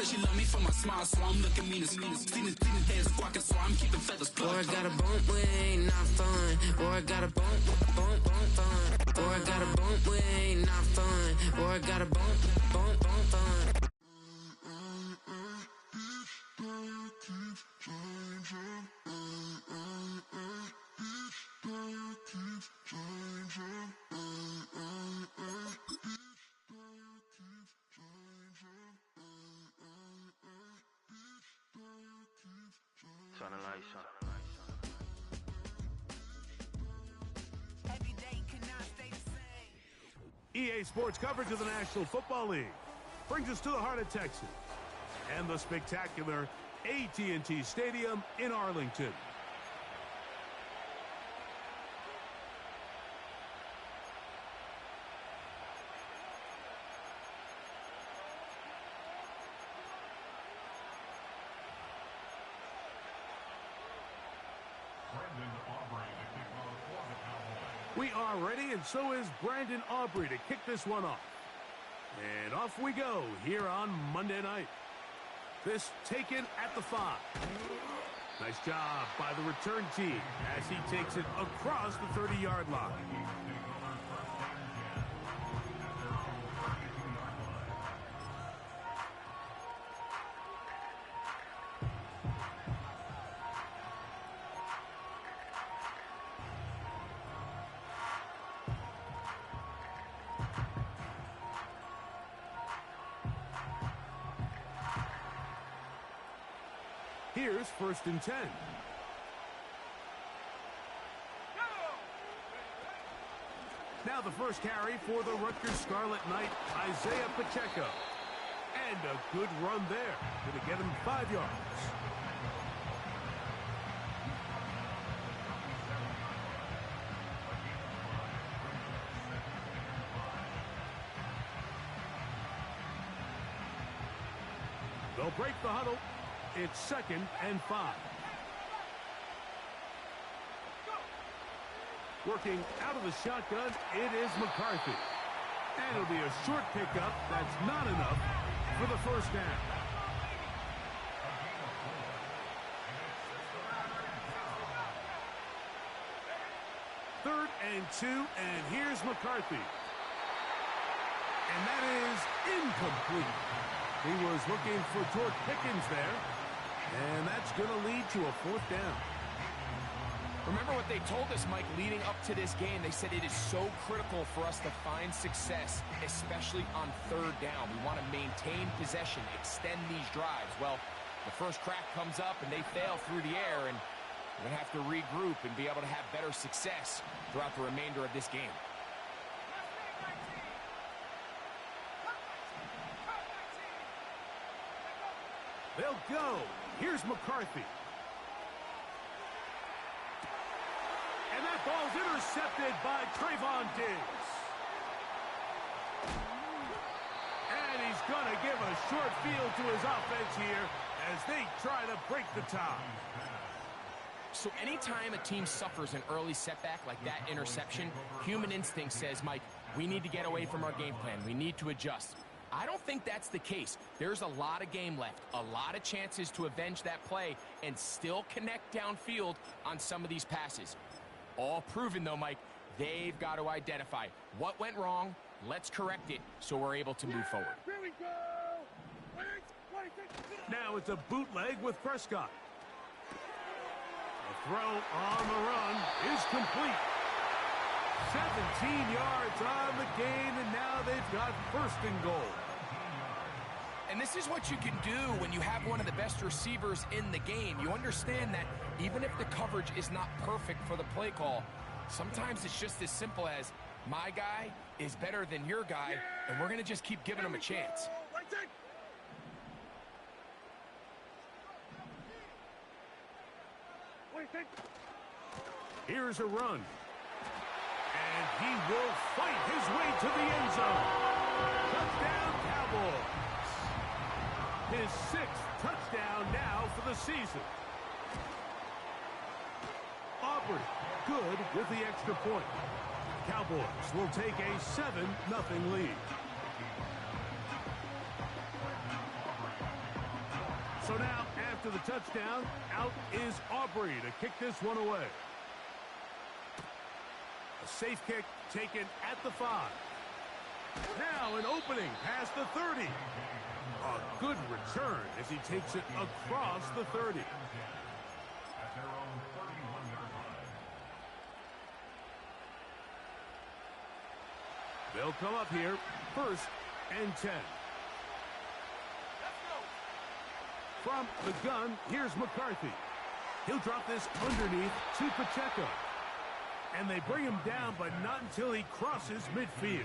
said she love me for my smile, so I'm looking mean as stealing days squawking, so I'm keeping feathers plucked. Boy, I got a bump with ain't not fun. Boy, I got a bump fun. Boy, I got a bump with ain't not fun. Boy, I got a bump fun. Turn the lights on. EA Sports coverage of the National Football League brings us to the heart of Texas and the spectacular AT&T Stadium in Arlington. We are ready, and so is Brandon Aubrey to kick this one off. And off we go here on Monday night. This taken at the 5. Nice job by the return team as he takes it across the 30-yard line. Here's 1st and 10. Now the first carry for the Rutgers Scarlet Knight, Isaiah Pacheco. And a good run there. Going to get him 5 yards. They'll break the huddle. It's 2nd and 5. Working out of the shotgun, it is McCarthy. And it'll be a short pickup. That's not enough for the first down. Third and 2, and here's McCarthy. And that is incomplete. He was looking for George Pickens there. And that's going to lead to a 4th down. Remember what they told us, Mike, leading up to this game. They said it is so critical for us to find success, especially on 3rd down. We want to maintain possession, extend these drives. Well, the first crack comes up and they fail through the air, and we're going to have to regroup and be able to have better success throughout the remainder of this game. They'll go. Here's McCarthy. And that ball's intercepted by Trayvon Diggs. And he's going to give a short field to his offense here as they try to break the tie. So anytime a team suffers an early setback like that interception, human instinct says, Mike, we need to get away from our game plan. We need to adjust. I don't think that's the case. There's a lot of game left, a lot of chances to avenge that play and still connect downfield on some of these passes. All proven, though, Mike, they've got to identify what went wrong, let's correct it so we're able to move forward. Now it's a bootleg with Prescott. The throw on the run is complete. 17 yards on the gain, and now they've got 1st and goal. And this is what you can do when you have one of the best receivers in the game. You understand that even if the coverage is not perfect for the play call, sometimes it's just as simple as my guy is better than your guy, and we're going to just keep giving him a chance. Here's a run. And he will fight his way to the end zone. Touchdown, Cowboys. His 6th touchdown now for the season. Aubrey, good with the extra point. Cowboys will take a 7-0 lead. So now, after the touchdown, out is Aubrey to kick this one away. A safe kick taken at the 5. Now an opening past the 30. A good return as he takes it across the 30. They'll come up here, 1st and 10. From the gun, here's McCarthy. He'll drop this underneath to Pacheco. And they bring him down, but not until he crosses midfield.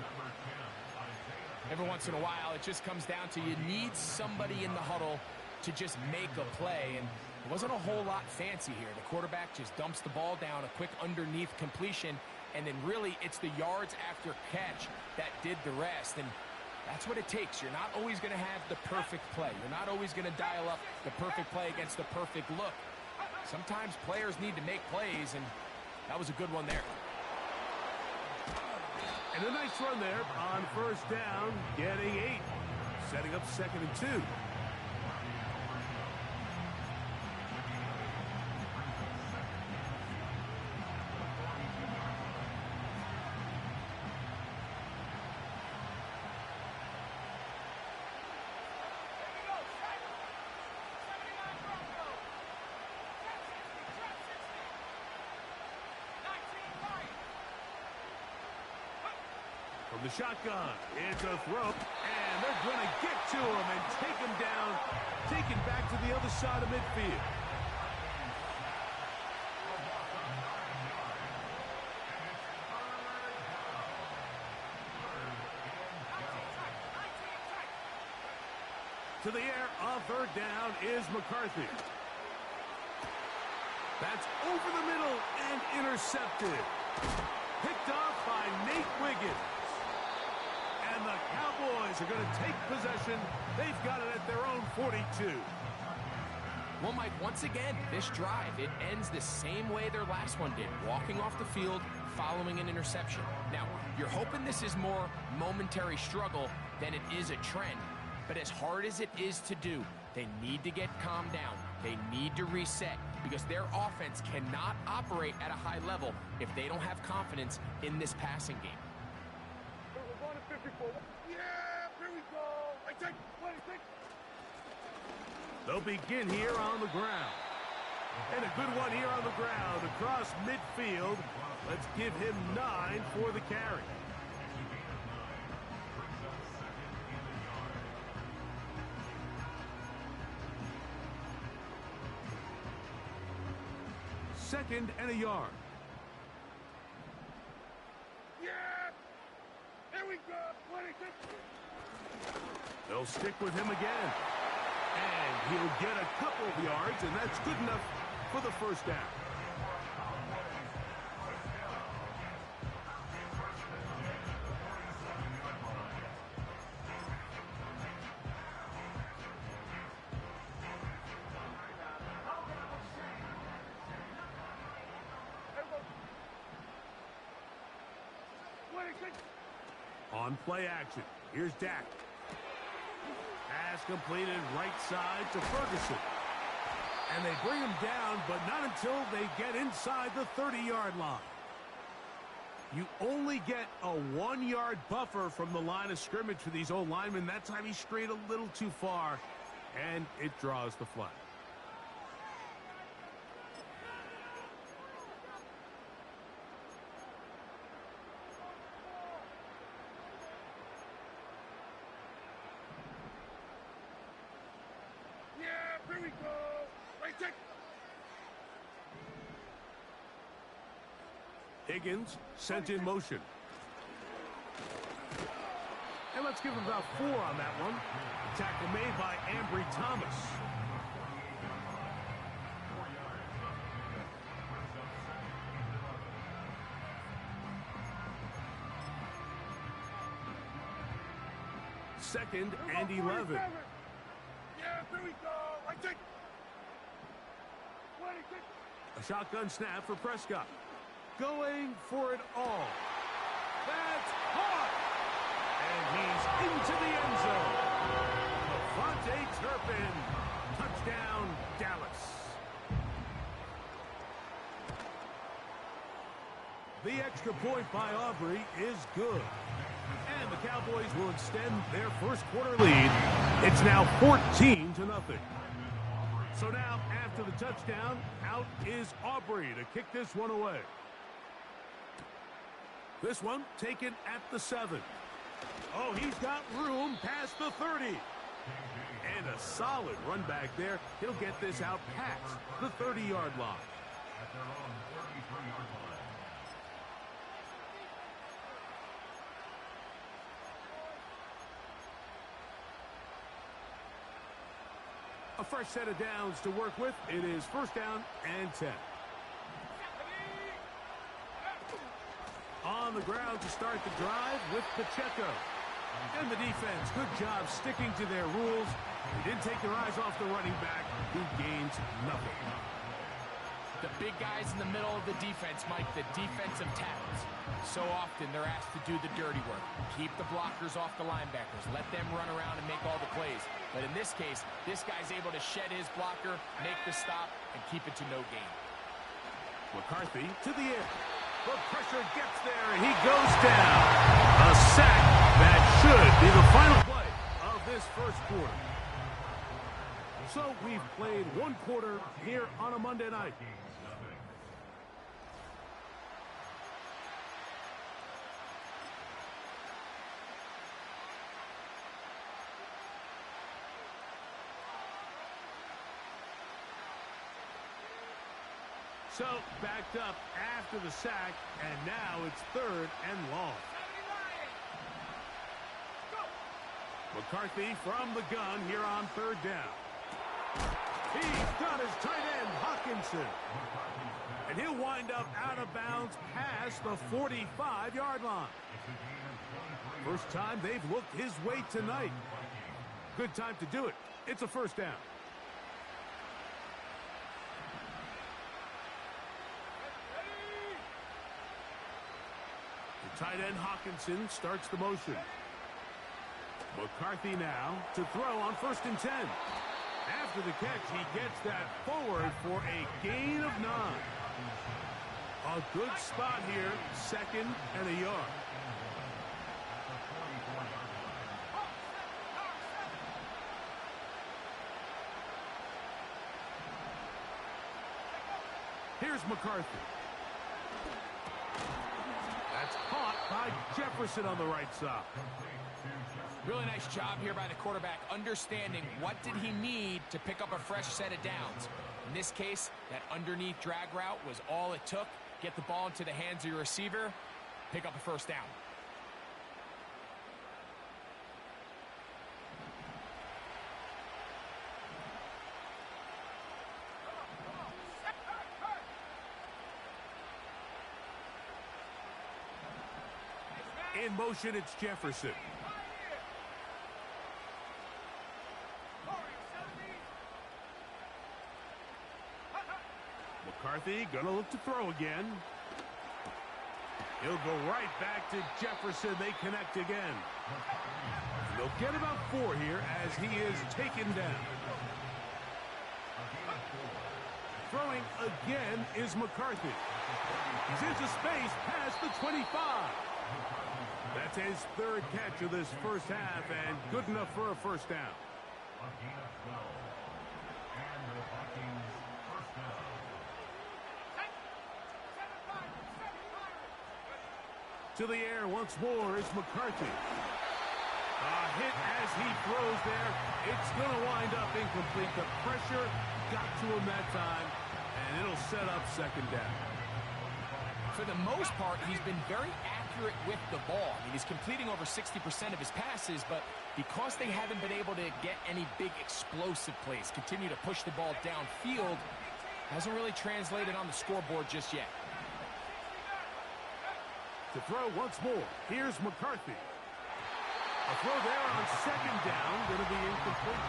Every once in a while, it just comes down to you need somebody in the huddle to just make a play. And it wasn't a whole lot fancy here. The quarterback just dumps the ball down, a quick underneath completion, and then really it's the yards after catch that did the rest. And that's what it takes. You're not always going to have the perfect play. You're not always going to dial up the perfect play against the perfect look. Sometimes players need to make plays, and that was a good one there. And a nice run there on 1st down, getting 8. Setting up 2nd and 2. From the shotgun, it's a throw, and they're going to get to him and take him down, taken back to the other side of midfield. To the air on 3rd down is McCarthy. That's over the middle and intercepted. Picked off by Nate Wiggins. And the Cowboys are going to take possession. They've got it at their own 42. Well, Mike, once again, this drive, it ends the same way their last one did, walking off the field, following an interception. Now, you're hoping this is more momentary struggle than it is a trend. But as hard as it is to do, they need to get calmed down. They need to reset because their offense cannot operate at a high level if they don't have confidence in this passing game. They'll begin here on the ground. And a good one here on the ground across midfield. Let's give him 9 for the carry. Second and a yard. Yeah! Here we go! 26. They'll stick with him again. And he'll get a couple of yards, and that's good enough for the 1st down. On play action, here's Dak. Pass completed right side to Ferguson. And they bring him down, but not until they get inside the 30-yard line. You only get a 1-yard buffer from the line of scrimmage for these old linemen. That time he strayed a little too far, and it draws the flag. Here we go! Right check! Higgins sent in motion. And let's give him about 4 on that one. Tackle made by Ambry Thomas. Second and 11. Yeah, here we go! Right check! 26. A shotgun snap for Prescott. Going for it all. That's caught! And he's into the end zone. Devontae Turpin. Touchdown. The extra point by Aubrey is good. And the Cowboys will extend their first quarter lead. It's now 14-0. So now, after the touchdown, out is Aubrey to kick this one away. This one taken at the 7. Oh, he's got room past the 30. And a solid run back there. He'll get this out past the 30-yard line. A fresh set of downs to work with. It is first down and 10. On the ground to start the drive with Pacheco. And the defense, good job sticking to their rules. They didn't take their eyes off the running back, who gains nothing. The big guys in the middle of the defense, Mike, the defensive tackles. So often they're asked to do the dirty work. Keep the blockers off the linebackers. Let them run around and make all the plays. But in this case, this guy's able to shed his blocker, make the stop, and keep it to no gain. McCarthy to the air. The pressure gets there, and he goes down. A sack that should be the final play of this first quarter. So we've played one quarter here on a Monday night. So, backed up after the sack, and now it's 3rd and long. McCarthy from the gun here on 3rd down. He's got his tight end, Hawkinson. And he'll wind up out of bounds past the 45-yard line. First time they've looked his way tonight. Good time to do it. It's a first down. Tight end Hawkinson starts the motion. McCarthy now to throw on 1st and 10. After the catch, he gets that forward for a gain of 9. A good spot here, 2nd and a yard. Here's McCarthy. That's caught by Jefferson on the right side. Really nice job here by the quarterback, understanding what did he need to pick up a fresh set of downs. In this case, that underneath drag route was all it took. Get the ball into the hands of your receiver, pick up a first down. In motion, it's Jefferson. McCarthy gonna look to throw again. He'll go right back to Jefferson. They connect again. They'll get about 4 here as he is taken down. Throwing again is McCarthy. He's into space past the 25. That's his 3rd catch of this first half, and good enough for a first down. To the air once more is McCarthy. A hit as he throws there. It's going to wind up incomplete. The pressure got to him that time, and it'll set up 2nd down. For the most part, he's been very accurate with the ball. I mean, he's completing over 60% of his passes, but because they haven't been able to get any big explosive plays, continue to push the ball downfield, hasn't really translated on the scoreboard just yet. To throw once more, here's McCarthy. A throw there on 2nd down, going to be incomplete.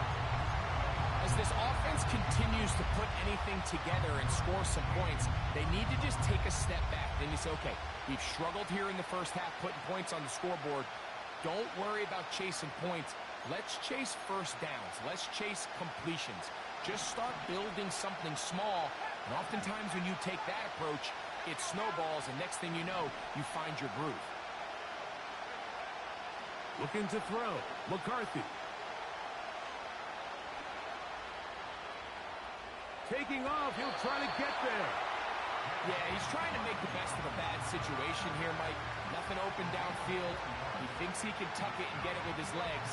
As this offense continues to put anything together and score some points, they need to just take a step back. Then you say, okay, we've struggled here in the first half putting points on the scoreboard. Don't worry about chasing points. Let's chase first downs. Let's chase completions. Just start building something small. And oftentimes when you take that approach, it snowballs, and next thing you know, you find your groove. Looking to throw. McCarthy. Taking off. He'll try to get there. Yeah, he's trying to make the best of a bad situation here, Mike. Nothing open downfield. He thinks he can tuck it and get it with his legs.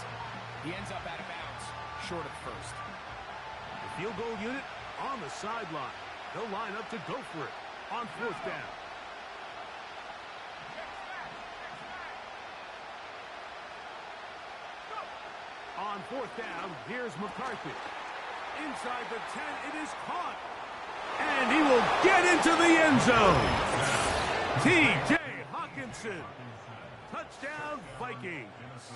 He ends up out of bounds, short of first. The field goal unit on the sideline. They'll line up to go for it on 4th down. On 4th down, here's McCarthy. Inside the 10, it is caught. And he will get into the end zone. T.J. Hawkinson. Touchdown, Vikings.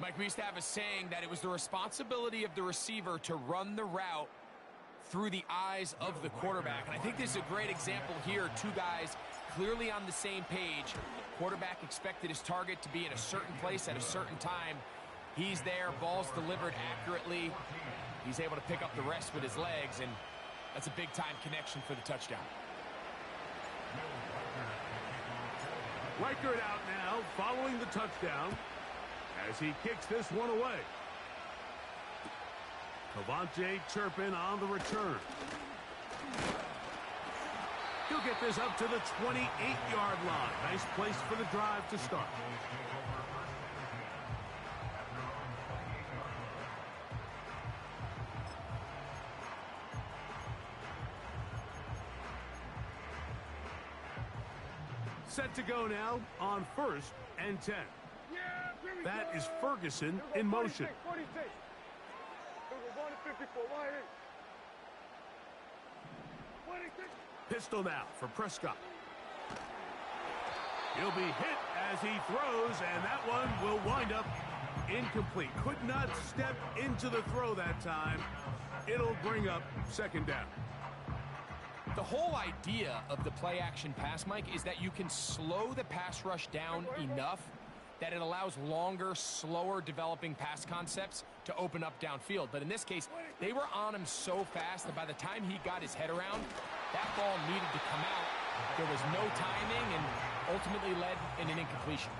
Mike, we used to have a saying that it was the responsibility of the receiver to run the route through the eyes of the quarterback. And I think this is a great example here. Two guys clearly on the same page. Quarterback expected his target to be in a certain place at a certain time. He's there, ball's delivered accurately. He's able to pick up the rest with his legs, and that's a big-time connection for the touchdown. Reichert out now, following the touchdown, as he kicks this one away. Cavante Turpin on the return. He'll get this up to the 28-yard line. Nice place for the drive to start. Set to go now on 1st and 10. That is Ferguson in motion. Pistol now for Prescott. He'll be hit as he throws, and that one will wind up incomplete. Could not step into the throw that time. It'll bring up 2nd down. The whole idea of the play-action pass, Mike, is that you can slow the pass rush down enough that it allows longer, slower developing pass concepts to open up downfield. But in this case, they were on him so fast that by the time he got his head around, that ball needed to come out. There was no timing and ultimately led in an incompletion.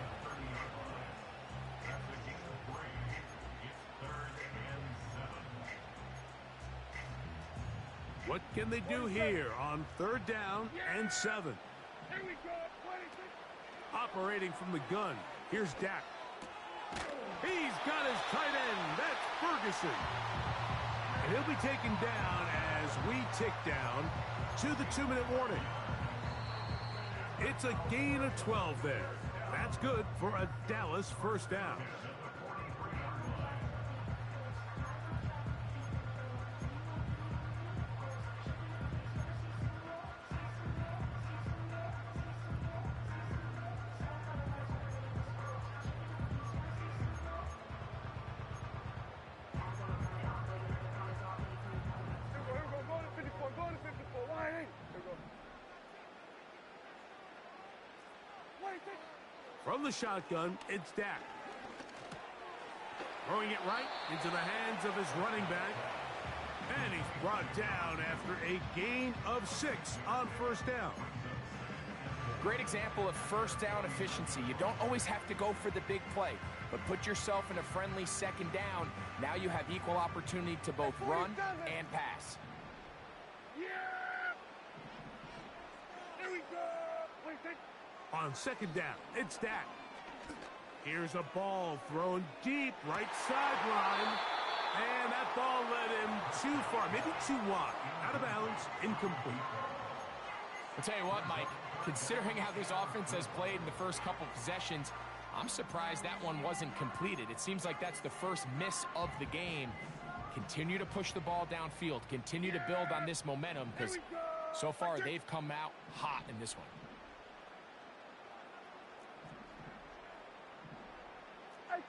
What can they do here on 3rd down and 7? Operating from the gun, here's Dak. He's got his tight end. That's Ferguson. And he'll be taken down as we tick down to the 2-minute warning. It's a gain of 12 there. That's good for a Dallas 1st down. From the shotgun, it's Dak. Throwing it right into the hands of his running back. And he's brought down after a gain of 6 on 1st down. Great example of 1st down efficiency. You don't always have to go for the big play, but put yourself in a friendly 2nd down. Now you have equal opportunity to both run and pass. Here we go. On 2nd down, it's Dak. Here's a ball thrown deep, right sideline. And that ball led him too far, maybe too wide. Out of bounds, incomplete. I'll tell you what, Mike, considering how this offense has played in the first couple possessions, I'm surprised that one wasn't completed. It seems like that's the first miss of the game. Continue to push the ball downfield. Continue to build on this momentum because so far they've come out hot in this one.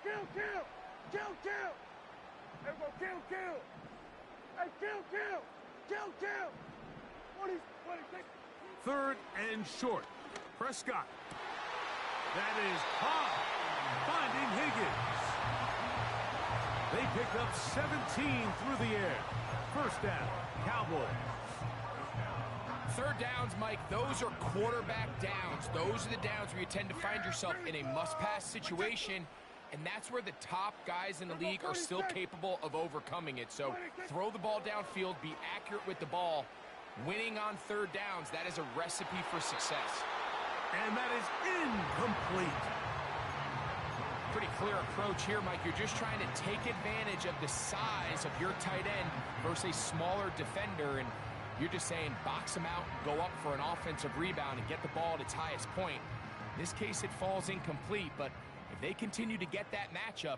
Kill! Kill! Everyone, kill! Hey, kill! What is 3rd and short. Prescott. That is caught. Finding Higgins. They pick up 17 through the air. 1st down, Cowboys. Third downs, Mike, those are quarterback downs. Those are the downs where you tend to find yourself in a must-pass situation, and that's where the top guys in the league are still capable of overcoming it. So throw the ball downfield, be accurate with the ball. Winning on third downs, that is a recipe for success. And that is incomplete. Pretty clear approach here, Mike. You're just trying to take advantage of the size of your tight end versus a smaller defender, and you're just saying box him out, go up for an offensive rebound, and get the ball at its highest point. In this case, it falls incomplete, but if they continue to get that matchup,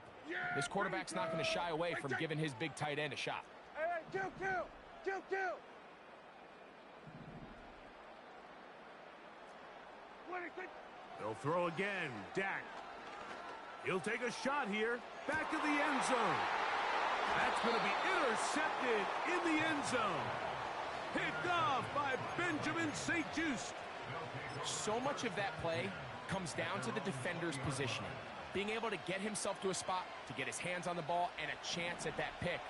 this quarterback's not going to shy away from giving his big tight end a shot. Hey, kill. They'll throw again. Dak. He'll take a shot here. Back of the end zone. That's going to be intercepted in the end zone. Picked off by Benjamin St-Juste. So much of that play comes down to the defender's positioning. Being able to get himself to a spot, to get his hands on the ball, and a chance at that pick.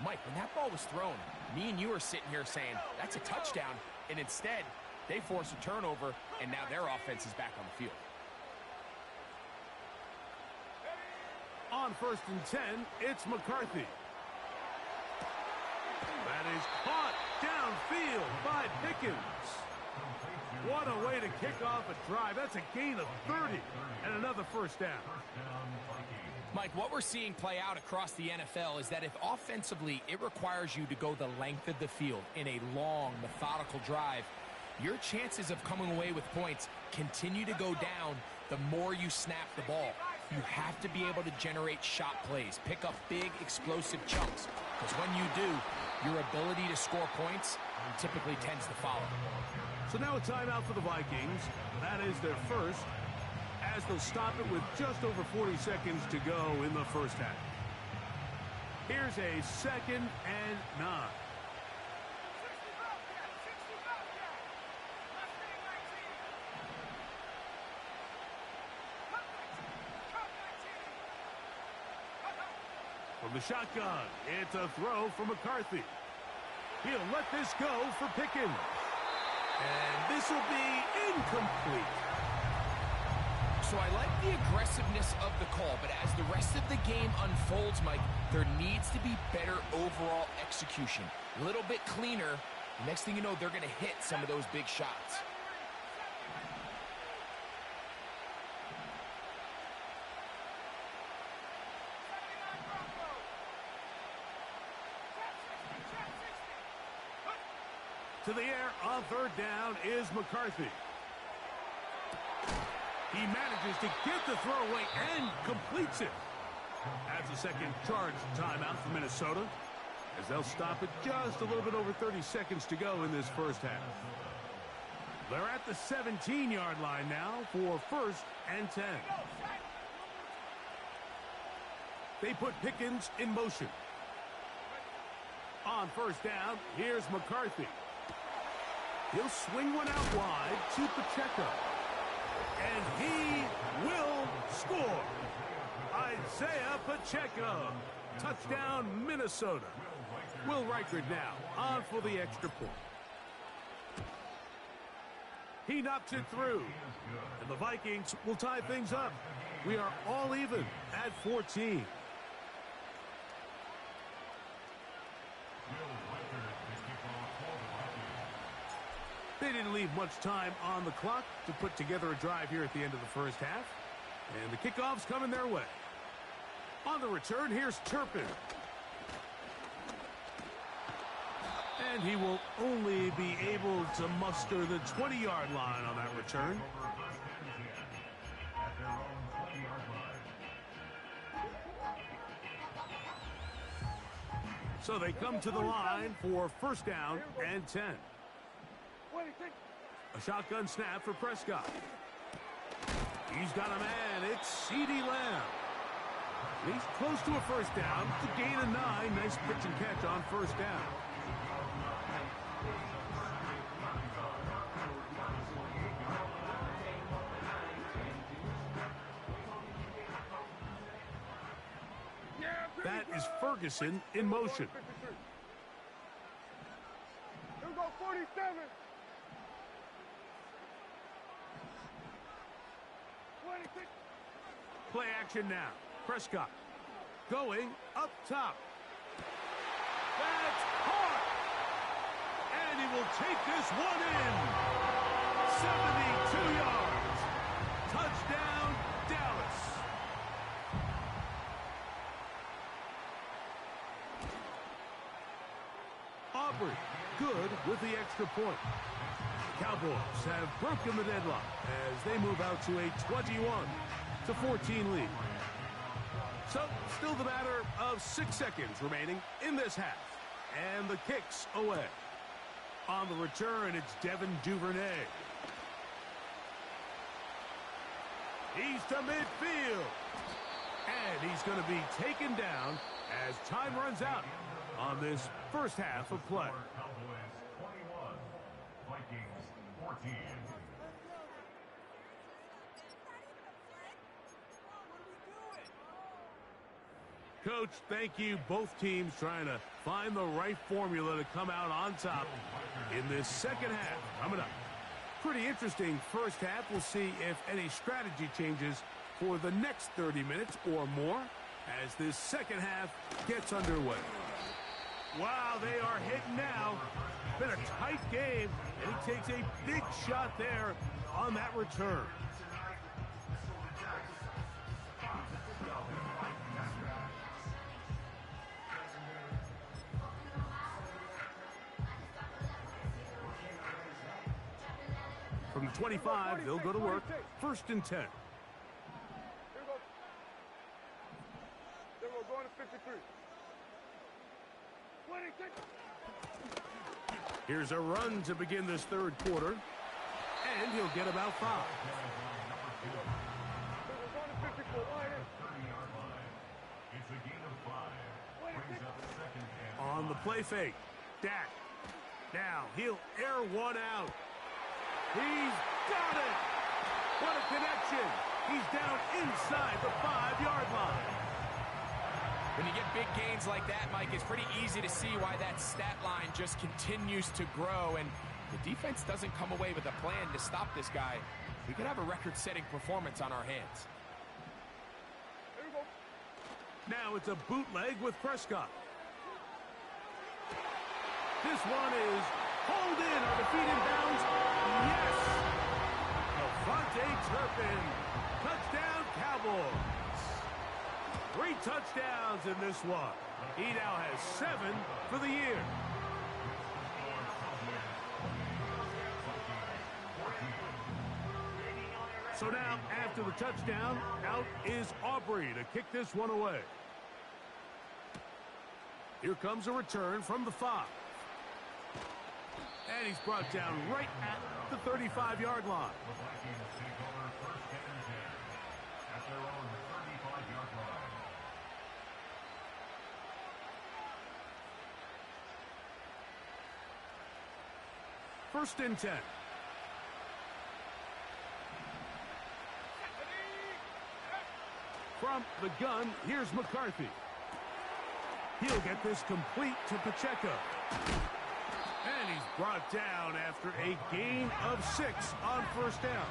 Mike, when that ball was thrown, me and you are sitting here saying, that's a touchdown, and instead, they force a turnover, and now their offense is back on the field. On 1st and 10, it's McCarthy. That is caught downfield by Pickens. What a way to kick off a drive. That's a gain of 30 and another first down. Mike, what we're seeing play out across the NFL is that if offensively it requires you to go the length of the field in a long, methodical drive, your chances of coming away with points continue to go down the more you snap the ball. You have to be able to generate shot plays, pick up big, explosive chunks, because when you do, your ability to score points typically tends to follow. So now a timeout for the Vikings. That is their first, as they'll stop it with just over 40 seconds to go in the first half. Here's a 2nd and 9. From the shotgun, it's a throw for McCarthy. He'll let this go for Pickens. And this will be incomplete. So I like the aggressiveness of the call, but as the rest of the game unfolds, Mike, there needs to be better overall execution. A little bit cleaner. Next thing you know, they're going to hit some of those big shots. To the air on 3rd down is McCarthy. He manages to get the throw away and completes it. That's a second charge timeout for Minnesota, as they'll stop it just a little bit over 30 seconds to go in this first half. They're at the 17-yard line now for 1st and 10. They put Pickens in motion. On 1st down, here's McCarthy. He'll swing one out wide to Pacheco. And he will score. Isaiah Pacheco. Touchdown, Minnesota. Will Reichard now on for the extra point. He knocks it through. And the Vikings will tie things up. We are all even at 14. They didn't leave much time on the clock to put together a drive here at the end of the first half. And the kickoff's coming their way. On the return, here's Turpin. And he will only be able to muster the 20-yard line on that return. So they come to the line for 1st down and 10. A shotgun snap for Prescott. He's got a man. It's CeeDee Lamb. He's close to a 1st down. It's a gain of 9. Nice pitch and catch on 1st down. That is Ferguson in motion. Here we go, 47. Play action now. Prescott going up top. That's caught. And he will take this one in. 72 yards. Touchdown, Dallas. Aubrey, good with the extra point. Cowboys have broken the deadlock as they move out to a 21-14 lead. So, still the matter of 6 seconds remaining in this half. And the kick's away. On the return, it's Devin Duvernay. He's to midfield. And he's going to be taken down as time runs out on this first half of play. Cowboys 21, Vikings 14. Coach, thank you. Both teams trying to find the right formula to come out on top in this second half. Coming up. Pretty interesting first half. We'll see if any strategy changes for the next 30 minutes or more as this second half gets underway. Wow, they are hitting now. Been a tight game, and he takes a big shot there on that return. From the 25, they'll go to work. 1st and 10. Here we go. Then we're going to 53. 26. Here's a run to begin this third quarter. And he'll get about 5. Then we're going to 54. Line in. 30-yard line. It's a gain of 5. Brings up second and On the play fake. Dak. Now he'll air one out. He's got it. What a connection. He's down inside the 5-yard line. When you get big gains like that, Mike, it's pretty easy to see why that stat line just continues to grow, and the defense doesn't come away with a plan to stop this guy. We could have a record-setting performance on our hands. Here we go. Now it's a bootleg with Prescott. This one is hauled in on the feet in bounds. Yes! Avante Turpin. Touchdown, Cowboys. 3 touchdowns in this one. He now has 7 for the year. So now, after the touchdown, out is Aubrey to kick this one away. Here comes a return from the 5. And he's brought down right at the 35-yard line. the Vikings take over 1st and 10 at their own 35-yard line. First and 10. From the gun, here's McCarthy. He'll get this complete to Pacheco. And he's brought down after a gain of 6 on 1st down.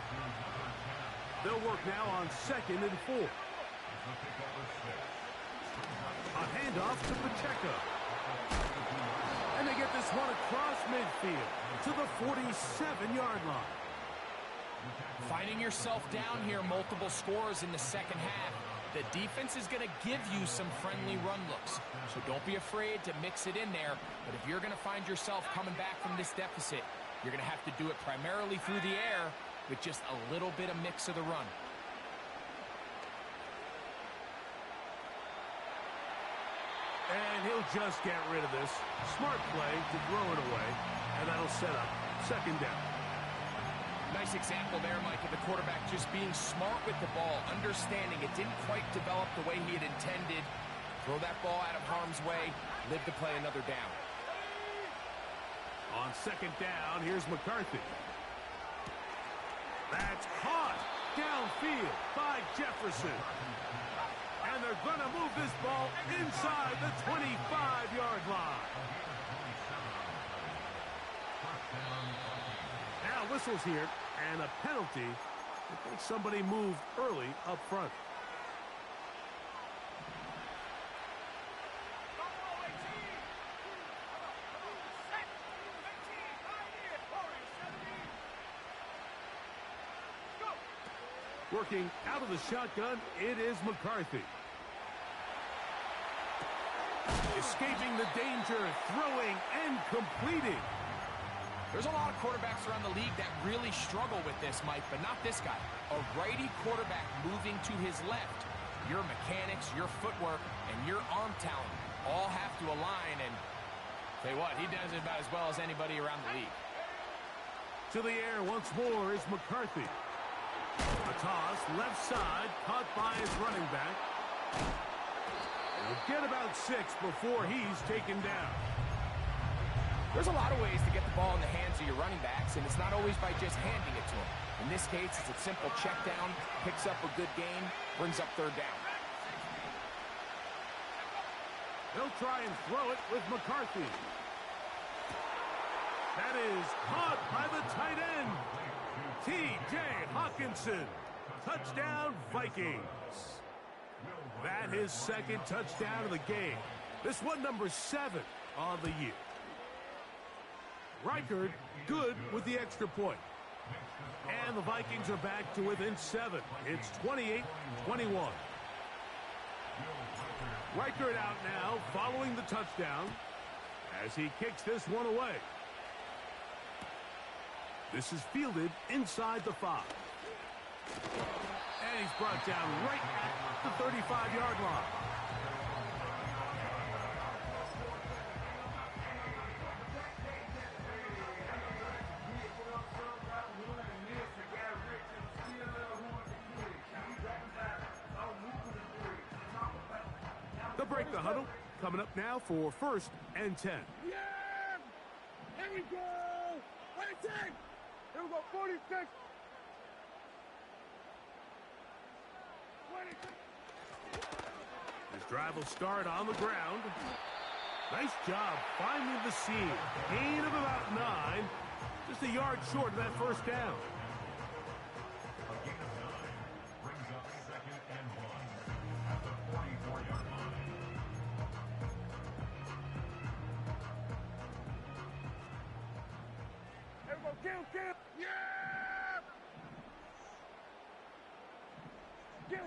They'll work now on 2nd and 4. A handoff to Pacheco. And they get this one across midfield to the 47-yard line. Finding yourself down here multiple scores in the second half, the defense is going to give you some friendly run looks. So don't be afraid to mix it in there. But if you're going to find yourself coming back from this deficit, you're going to have to do it primarily through the air with just a little bit of mix of the run. And he'll just get rid of this. Smart play to throw it away. And that'll set up 2nd down. Nice example there, Mike, of the quarterback just being smart with the ball, understanding it didn't quite develop the way he had intended. Throw that ball out of harm's way, live to play another down. On 2nd down, here's McCarthy. That's caught downfield by Jefferson. And they're going to move this ball inside the 25-yard line. Now whistles here, and a penalty I think somebody moved early up front. Working out of the shotgun, it is McCarthy. Escaping the danger, throwing and completing. There's a lot of quarterbacks around the league that really struggle with this, Mike, but not this guy. A righty quarterback moving to his left. Your mechanics, your footwork, and your arm talent all have to align, and tell you what, he does it about as well as anybody around the league. To the air once more is McCarthy. A toss, left side, caught by his running back. He'll get about 6 before he's taken down. There's a lot of ways to get the ball in the hands of your running backs, and it's not always by just handing it to them. In this case, it's a simple check down, picks up a good gain, brings up 3rd down. They'll try and throw it with McCarthy. That is caught by the tight end. T.J. Hawkinson. Touchdown, Vikings. That his 2nd touchdown of the game. This one number 7 on the year. Reichard good with the extra point. And the Vikings are back to within 7. It's 28-21. Reichard out now following the touchdown as he kicks this one away. This is fielded inside the 5. And he's brought down right at the 35-yard line. They'll break the huddle. Coming up now for 1st and 10. Yeah! Here we go! 26! Here we go, 46! 26! His drive will start on the ground. Nice job finding the seam. Gain of about 9. Just a yard short of that 1st down. A gain of 9 brings up 2nd and 1 at the 44-yard line. Here we go, kill! Yeah!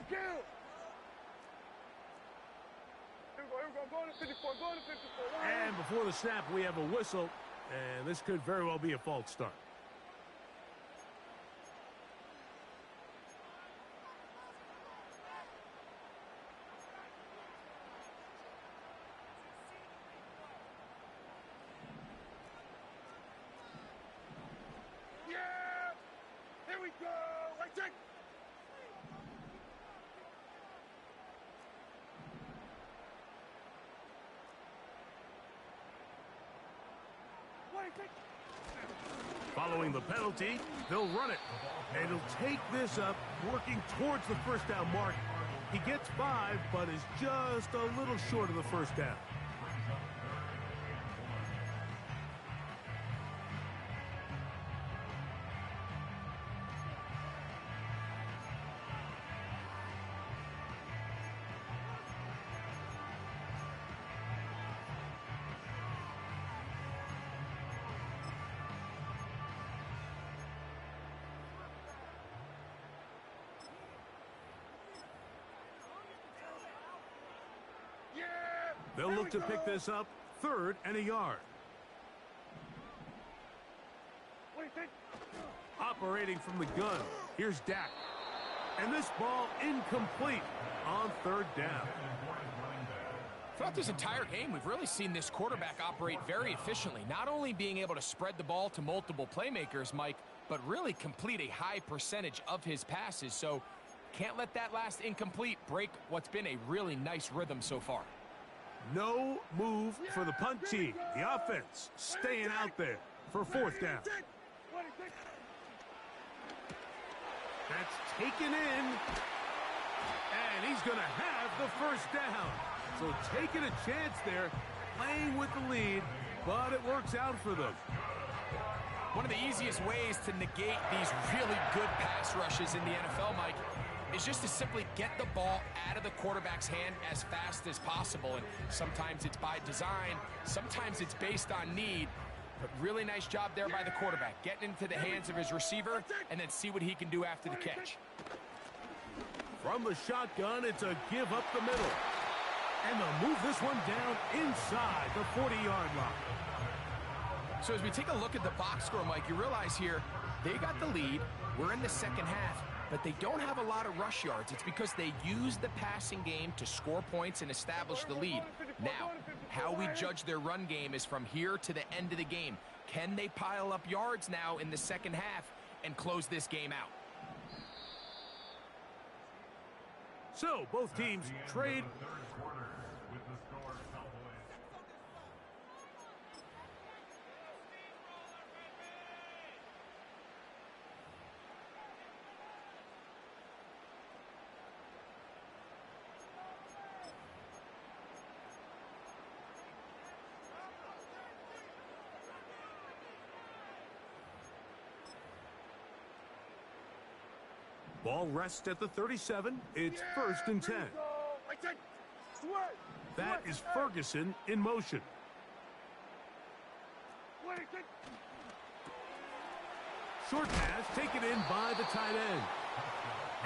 Kill! Here we go, going to 54, going to 54. And before the snap, we have a whistle. And this could very well be a false start. Yeah! Here we go! Right check! Following the penalty, they'll run it. And he'll take this up, working towards the 1st down mark. He gets 5, but is just a little short of the 1st down. They'll look to pick this up, 3rd and a yard. Operating from the gun, here's Dak. And this ball incomplete on 3rd down. Throughout this entire game, we've really seen this quarterback operate very efficiently, not only being able to spread the ball to multiple playmakers, Mike, but really complete a high percentage of his passes. So can't let that last incomplete break what's been a really nice rhythm so far. No move for the punt team. The offense staying out there for 4th down. That's taken in. And he's going to have the 1st down. So taking a chance there, playing with the lead, but it works out for them. One of the easiest ways to negate these really good pass rushes in the NFL, Mike, is just to simply get the ball out of the quarterback's hand as fast as possible. And sometimes it's by design, sometimes it's based on need. But really nice job there by the quarterback, getting into the hands of his receiver and then see what he can do after the catch. From the shotgun, it's a give up the middle. And they'll move this one down inside the 40-yard line. So as we take a look at the box score, Mike, you realize here they got the lead. We're in the second half, but they don't have a lot of rush yards. It's because they use the passing game to score points and establish the lead. Now, how we judge their run game is from here to the end of the game. Can they pile up yards now in the second half and close this game out? So both teams trade. Ball rests at the 37. It's 1st and 10. That is Ferguson in motion. Short pass taken in by the tight end.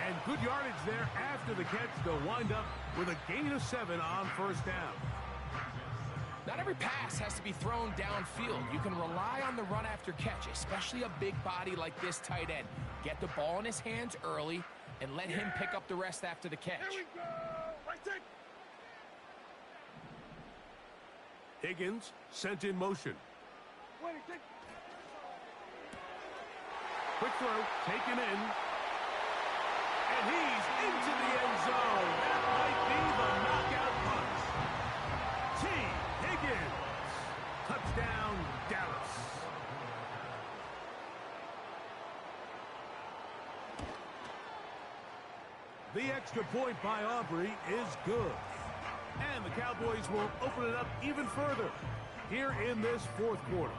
And good yardage there after the catch. They'll wind up with a gain of 7 on 1st down. Not every pass has to be thrown downfield. You can rely on the run after catch, especially a big body like this tight end. Get the ball in his hands early and let him pick up the rest after the catch. Higgins sent in motion. Quick throw taken in. And he's into the end zone. That might be the knockout punch. T. Higgins. Touchdown, Dallas. The extra point by Aubrey is good. And the Cowboys will open it up even further here in this 4th quarter.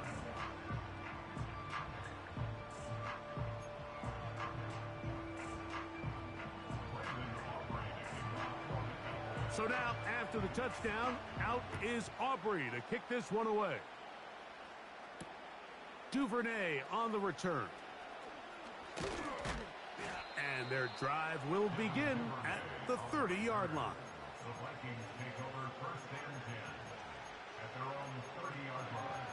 So now, after the touchdown, out is Aubrey to kick this one away. Duvernay on the return. And their drive will begin at the 30-yard line. The Vikings take over 1st and 10 at their own 30-yard line.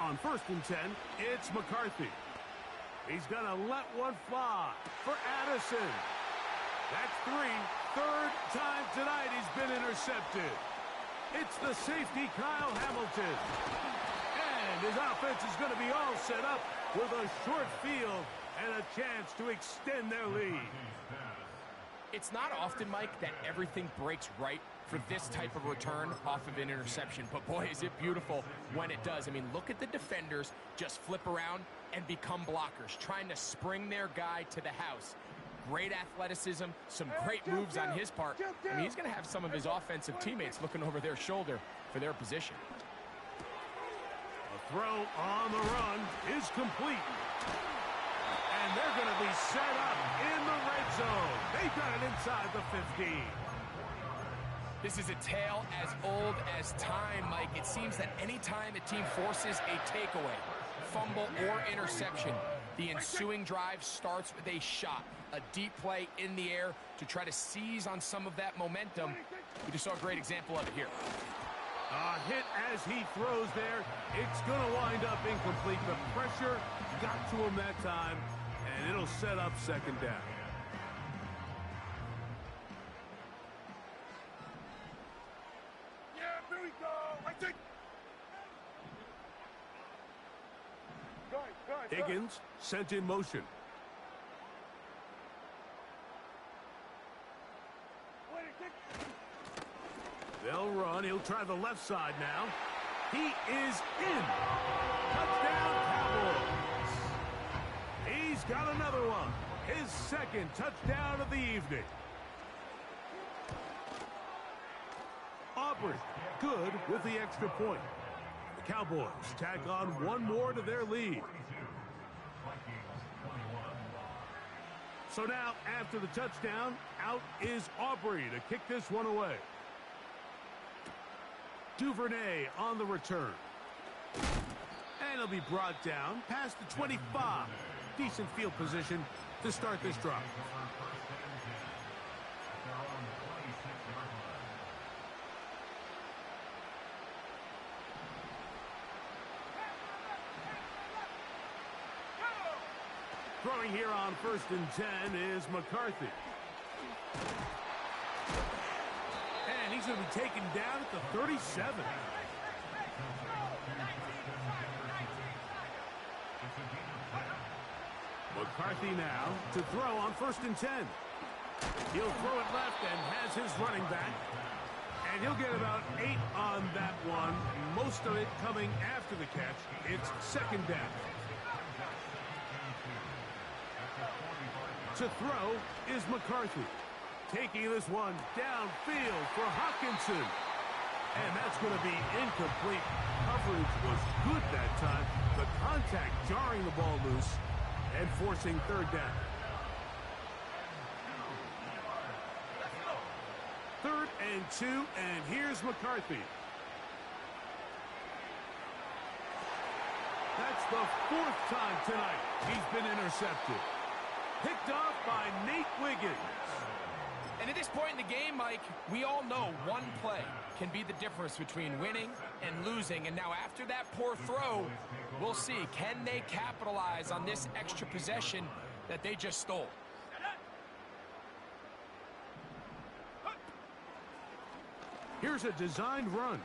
On 1st and 10, it's McCarthy. He's going to let one fly for Addison. That's 3. 3rd time tonight he's been intercepted. It's the safety, Kyle Hamilton. And his offense is going to be all set up with a short field and a chance to extend their lead. It's not often, Mike, that everything breaks right for this type of return off of an interception. But boy, is it beautiful when it does. I mean, look at the defenders just flip around and become blockers, trying to spring their guy to the house. Great athleticism, some great moves on his part. I mean, he's going to have some of his offensive teammates looking over their shoulder for their position. A throw on the run is complete. And they're going to be set up in the red zone. They've got it inside the 15. This is a tale as old as time, Mike. It seems that any time a team forces a takeaway, fumble, or interception, the ensuing drive starts with a shot, a deep play in the air to try to seize on some of that momentum. We just saw a great example of it here. A hit as he throws there. It's going to wind up incomplete. The pressure got to him that time, and it'll set up 2nd down. Yeah, here we go. I think. Higgins sent in motion. They'll run. He'll try the left side now. He is in. Touchdown, Cowboys. He's got another one. his second touchdown of the evening. Aubrey, good with the extra point. The Cowboys tack on one more to their lead. So now, after the touchdown, out is Aubrey to kick this one away. Duvernay on the return. And he'll be brought down past the 25. Decent field position to start this drive. Throwing here on 1st and 10 is McCarthy. And he's going to be taken down at the 37. McCarthy now to throw on 1st and 10. He'll throw it left and has his running back. And he'll get about 8 on that one. Most of it coming after the catch. It's 2nd down. To throw is McCarthy. Taking this one downfield for Hawkinson. And that's going to be incomplete. Coverage was good that time. The contact jarring the ball loose and forcing 3rd down. 3rd and 2, and here's McCarthy. That's the 4th time tonight he's been intercepted. Picked off by Nate Wiggins. And at this point in the game, Mike, we all know one play can be the difference between winning and losing. And now after that poor throw, we'll see, can they capitalize on this extra possession that they just stole? Here's a designed run.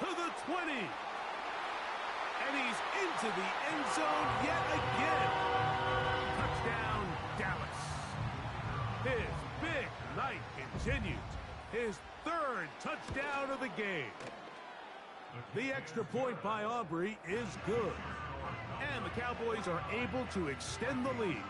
To the 20. And he's into the end zone yet again. Touchdown, Dallas. His big night continues. His 3rd touchdown of the game. The extra point by Aubrey is good. And the Cowboys are able to extend the lead.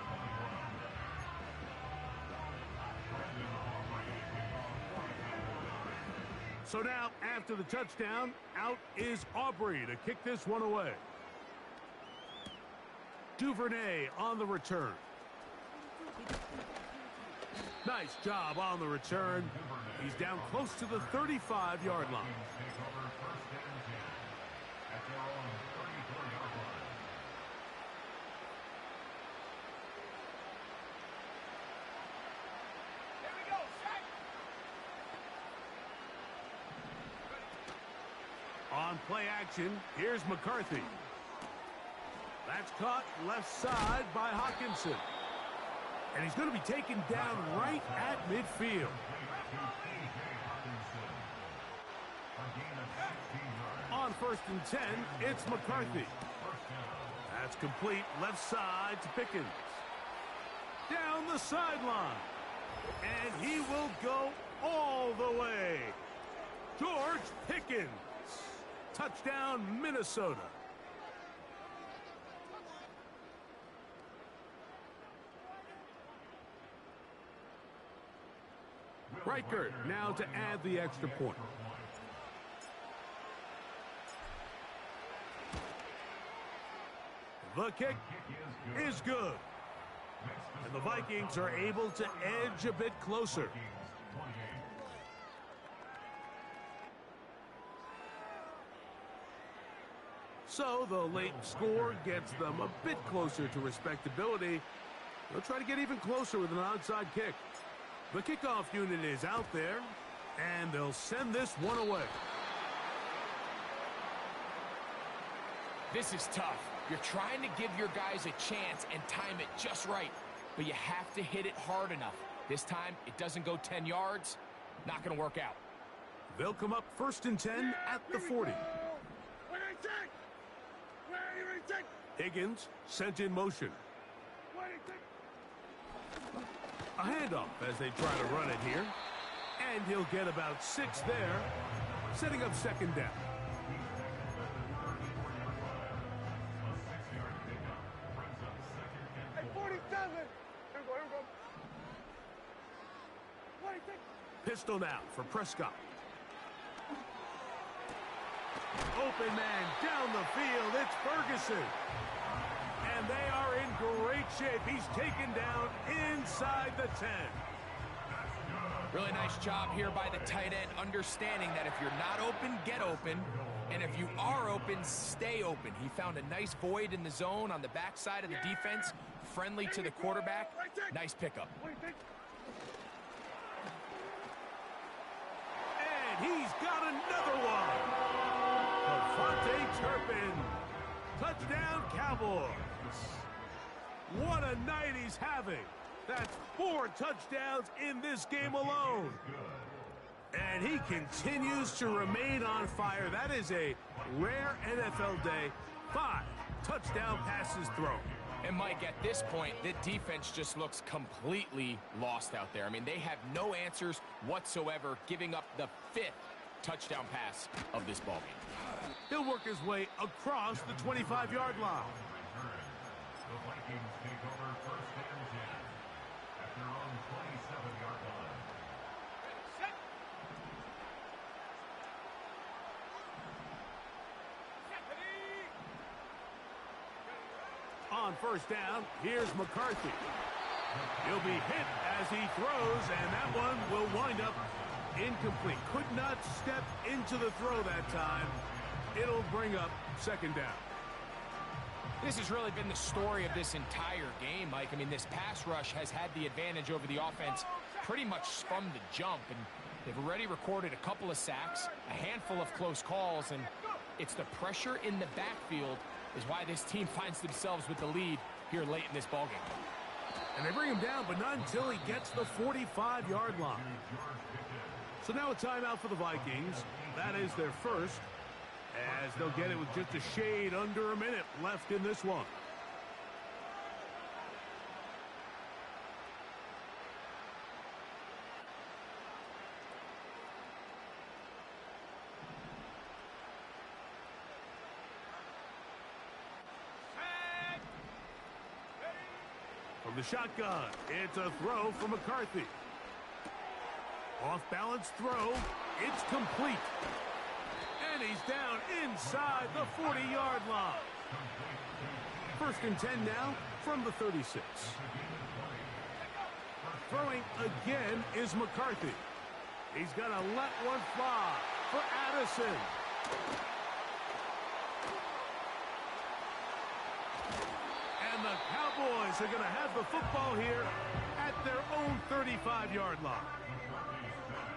So now, after the touchdown, out is Aubrey to kick this one away. Duvernay on the return. Nice job on the return. He's down close to the 35-yard line. On play action, here's McCarthy. That's caught left side by Hawkinson. And he's going to be taken down right at midfield. On 1st and 10, it's McCarthy. That's complete left side to Pickens. Down the sideline. And he will go all the way. George Pickens. Touchdown, Minnesota. Riker now to add the extra point. The kick is good. And the Vikings are able to edge a bit closer. So the late score gets them a bit closer to respectability. They'll try to get even closer with an onside kick. The kickoff unit is out there, and they'll send this one away. This is tough. You're trying to give your guys a chance and time it just right, but you have to hit it hard enough. This time, it doesn't go 10 yards. Not going to work out. They'll come up 1st and 10 at the 40. Higgins sent in motion. A handoff as they try to run it here. And he'll get about 6 there, setting up 2nd down. 7. Here we go. 26. Pistol now for Prescott. Open man down the field. It's Ferguson. And they are in great shape. He's taken down inside the 10. Really nice job here by the tight end, understanding that if you're not open, get open. And if you are open, stay open. He found a nice void in the zone on the backside of the defense, friendly to the quarterback. Nice pickup. And he's got another one. Devontae Turpin. Touchdown, Cowboys. What a night he's having. That's 4 touchdowns in this game alone. And he continues to remain on fire. That is a rare NFL day. 5 touchdown passes thrown. And Mike, at this point, the defense just looks completely lost out there. I mean, they have no answers whatsoever, giving up the 5th touchdown pass of this ballgame. He'll work his way across the 25-yard line. The Vikings take over first and 10 at their own 27-yard line. On first down, here's McCarthy. He'll be hit as he throws, and that one will wind up incomplete. Could not step into the throw that time. It'll bring up second down. This has really been the story of this entire game, Mike. I mean, this pass rush has had the advantage over the offense pretty much from the jump, and they've already recorded a couple of sacks, a handful of close calls, and it's the pressure in the backfield is why this team finds themselves with the lead here late in this ballgame. And they bring him down, but not until he gets the 45-yard line. So now a timeout for the Vikings. That is their first, as they'll get it with just a shade under a minute left in this one. From the shotgun, it's a throw from McCarthy. Off-balance throw, it's complete. And he's down inside the 40-yard line. First and 10 now from the 36. Throwing again is McCarthy. He's going to let one fly for Addison. And the Cowboys are going to have the football here at their own 35-yard line.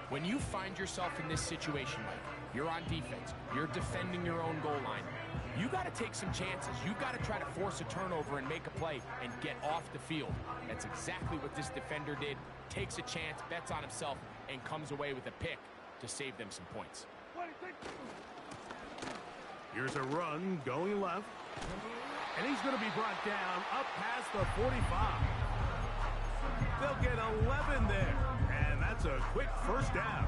When you find yourself in this situation, Mike, you're on defense, you're defending your own goal line, you got to take some chances. You got to try to force a turnover and make a play and get off the field. That's exactly what this defender did. Takes a chance, bets on himself, and comes away with a pick to save them some points. Here's a run going left. And he's going to be brought down up past the 45. They'll get 11 there. And that's a quick first down.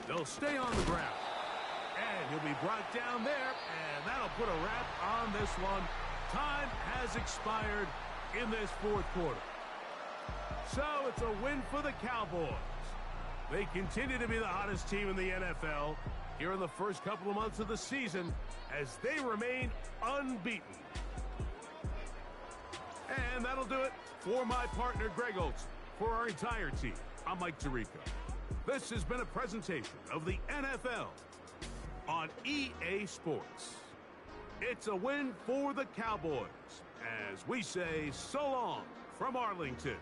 They'll stay on the ground. And he'll be brought down there. And that'll put a wrap on this one. Time has expired in this fourth quarter. So it's a win for the Cowboys. They continue to be the hottest team in the NFL here in the first couple of months of the season as they remain unbeaten. And that'll do it for my partner, Greg Olson. For our entire team, I'm Mike Tirico. This has been a presentation of the NFL on EA Sports. It's a win for the Cowboys as we say so long from Arlington.